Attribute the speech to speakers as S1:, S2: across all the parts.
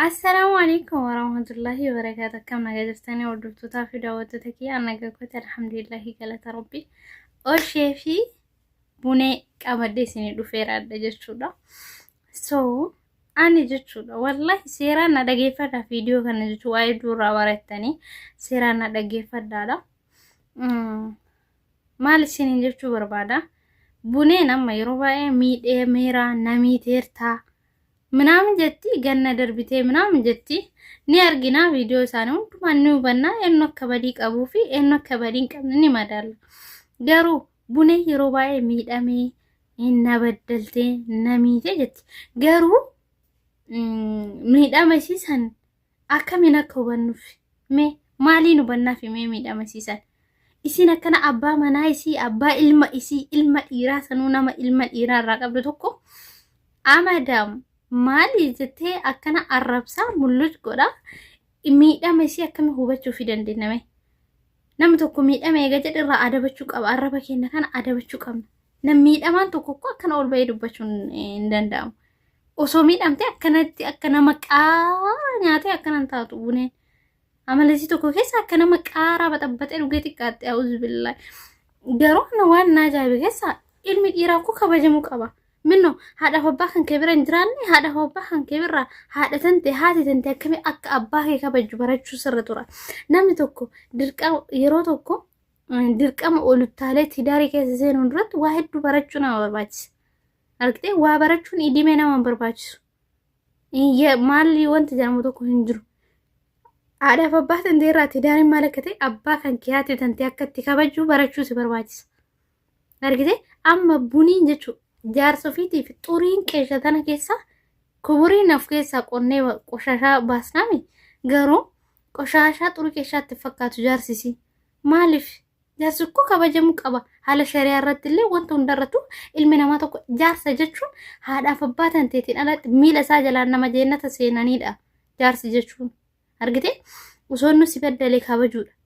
S1: السلام عليكم ورحمة الله وبركاته. كم نجدتني ودكتورة في دعوتك يا نجاكوت الحمد لله قالت ربي وشيفي بني كمدي سني دفير عند جشودا أنا جشودا والله سيرانا دقيفة دا فيديو كان جشوا يدور ورتني سيرانا دقيفة دا مال سنين جشوا بربادا بني نما يروبا ميد ميرا نمي تيرتا ምናምን ጀቲ ገነ ደርቢቴ ምናምን ጀቲ ኒያርጊና ቪዲዮ ሳኑ ማኑ በና እኖ ከበዲ ቀቡፊ እኖ ከበዲን ቀምኒ ማዳል ገሩ ቡኔ ይሮባይ ሚዳሜ እና በደልቴ ነሚቴ ጀቲ ገሩ ሚዳሜ ሲሰን አከሚና ከወንፍ ሜ ማሊኑ በናፊ ሜ ሚዳሜ ሲሰን ኢሲና ከና አባ መናይሲ አባ ኢልማ ኢራሰኑ ነማ ኢልማ ኢራ ራቀብዶ ተኮ አማዳም Maali jettee akkana arrabsaa mul'uut godha miidhama isii akkami hubachuu fi dandeenyame namni tokko miidhama eega jedhirraa adabachuu qaba arraba keenya kana adabachuu qabna namni miidhamaan tokko akkana ol ba'ee dubbachuun hin danda'amu osoo miidhamte akkanatti akka nama qaaraa nyaatee akkanan taatu buneen amalasi tokko keessa akka nama qaaraa baxabbatee dhugee xiqqaatte a'uuzu billaahi garuu waan na ajaa'ibe keessa ilmi dhiiraa koo kabajamuu qaba. منو هذا هو باخن كبير انجراني هذا هو باخن كبير هذا تنتي هذه تنتي كمي أك أباهي كبج برج شو سر ترى نامي توكو دركا يرو توكو دركا ما أقول التالي تداري كيسين ونرد واحد برجنا برباج أركتي وابرجون إدي منا ما برباج يه مالي وانت جامو توكو هنجرو هذا هو باخن ديرا تداري مالكتي أباهن كياتي تنتي أكتي كبج برج شو برباج أركتي أما بني جتشو jaarso fiitii fi xuriin qeeshatana keessa kuburiin af keessa qonnee qoshashaa baasnami garuu qoshashaa xurii keessaatti fakkaatu jaarsisi maaliif jaarsi ko kabajamuu qaba haala shari'aa irratti illee wanta hundarratu ilmi namaa tokko jaarsa jechuun haadhaaf abbaa tanteetiin alatti miila isaa jalaan nama jeennata seenanidha jaarsi jechuun argite usoonnu si baddalee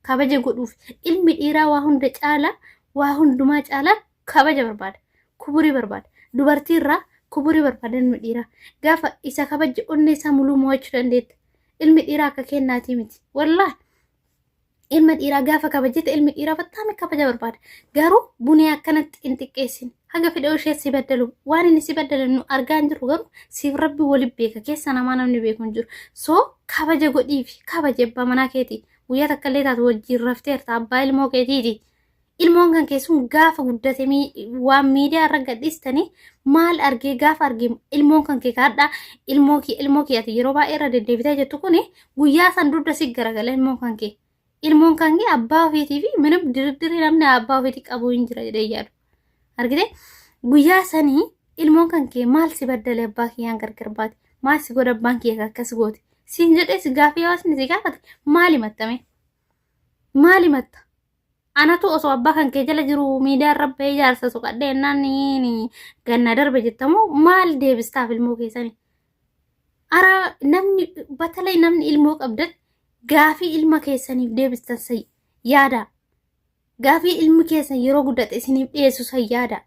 S1: kabaja godhuuf ilmi dhiiraa waa hunda caalaa waa hundumaa caalaa kabaja barbaada kuburi barbaada dubartii irraa kuburi barbaadan ilmi dhiiraa gaafa isa kabaje onne isaa muluu mo'achuu dandeetta ilmi dhiiraa akka kennaati miti wallahi ilmi dhiiraa gaafa kabajete ilmi dhiiraa fattaame kabaja barbaada garuu bunee akkanatti intiqeessin haga fidhoo ishee si baddalu waan inni si baddalu nu argaan jiru garuu siif rabbi wali beeka keessa namaa namni beeku jiru soo kabaja godhiifi kabaje abbaa manaa keetii guyyaa takka illee taatu wajjiin rafteerta abbaa ilmoo keetiiti ilmoon kan keessuun gaafa guddate waan miidiyaa irra gadhiistanii maal argee gaafa argee ilmoon kan kee kaadhaa ilmoo kee ati yeroo baay'ee irra deddeebitee jettu kuni guyyaa san dugda si garagala ilmoon kan kee abbaa ofiitii fi minum dirdirii namni abbaa ofiitii qabu hin jira jedhee yaadu argite guyyaa sanii ilmoon kan kee maal si baddalee abbaa kiyyaan gargar baate maal si godha abbaan kee akkas goote siin jedhee si gaafii hawaasni si gaafate maali matta anatu osoo abbaa kan kee jala jiru miidiyaa rabbee jaarsa soqadhee naani ganna darbe jettamu maal deebistaaf ilmoo keessanii ara namni batalay namni ilmoo qabdan gaafii ilma keessaniif deebistan say yaada gaafii ilmi keessan yeroo guddate isiniif dhiyeessu say yaada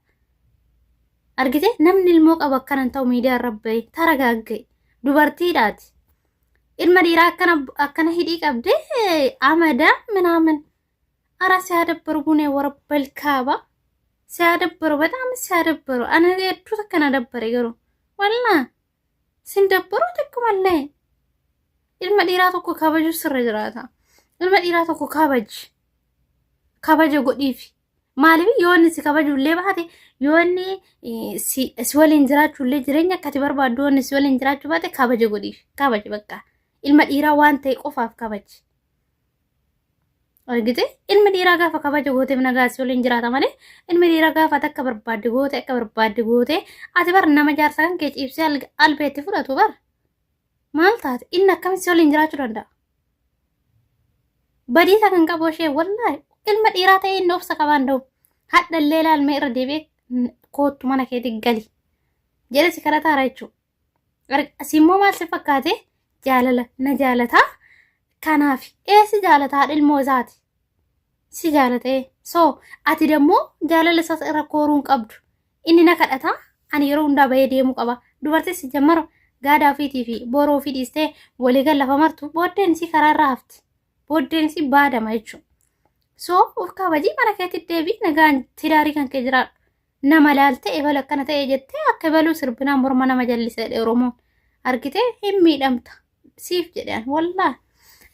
S1: argite namni ilmoo qaba akkanan ta'u miidiyaa rabbee taragaagge dubartiidhaati ilma dhiiraa akkana hidhii qabdee amada ምናምን أرى سيادبرو بني ورب الكعبة سيادبرو بدأم سيادبرو أنا ديرتو تكنا دبري قرو والله سندبرو تكو مالي المديراتو كابجو سرجراتا المديراتو كابجو قديفي مالي يوني سي كابجو اللي باتي يوني سوالين جراتو اللي جرينيا كاتبار بادواني سوالين جراتو باتي كابجو قديفي كابجو بكا المديرا وانتي قفاف كابج argite ilmi dhiiraa gaafa kabaja goote nagaasi waliin jiraata malee ilmi dhiiraa gaafa takka barbaadde goote ati bar nama jaarsa kan kee ciibsee albeetti fudhatu bar maal taate inni akkamitti waliin jiraachuu danda'a badiisa kan qabu ishee wallahi ilma dhiiraa ta'ee inni obsa qabaan da'u hadhallee ilaalmee irra deebi'ee koottu mana keetti gali jedhe si kadhataa jira jechuudha simmoo maal si fakkaate jaalala na jaalataa kanaaf si jaalataa ilmoo isaati si jaalatee so ati dammoo jaalala isaas irra kooruun qabdu inni na kadhata ani yeroo hundaa bahee deemuu qaba dubartii si jammaro Gaadaa ofiitii fi boroo ofii dhiistee walii gala lafa martu booddeen isii karaarraa hafti. Booddeen isii baadama jechuudha. So of kabajii mana keetti deebii nagaan tidaarii kan kee jiraadhu. Nama laaltee ebala akkana ta'e jettee akka baluu sirbinaan morma nama jallisedhe Oromoon argitee hin miidhamta. Siif jedhan wallaahi.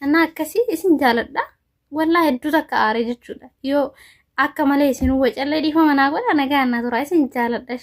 S1: Ana akkasii isin jaaladha. Wallaahi hedduu takka aaree jechuudha. Yoo akka malee isin wacallee dhiifama naa godha nagaan na tura isin jaaladha.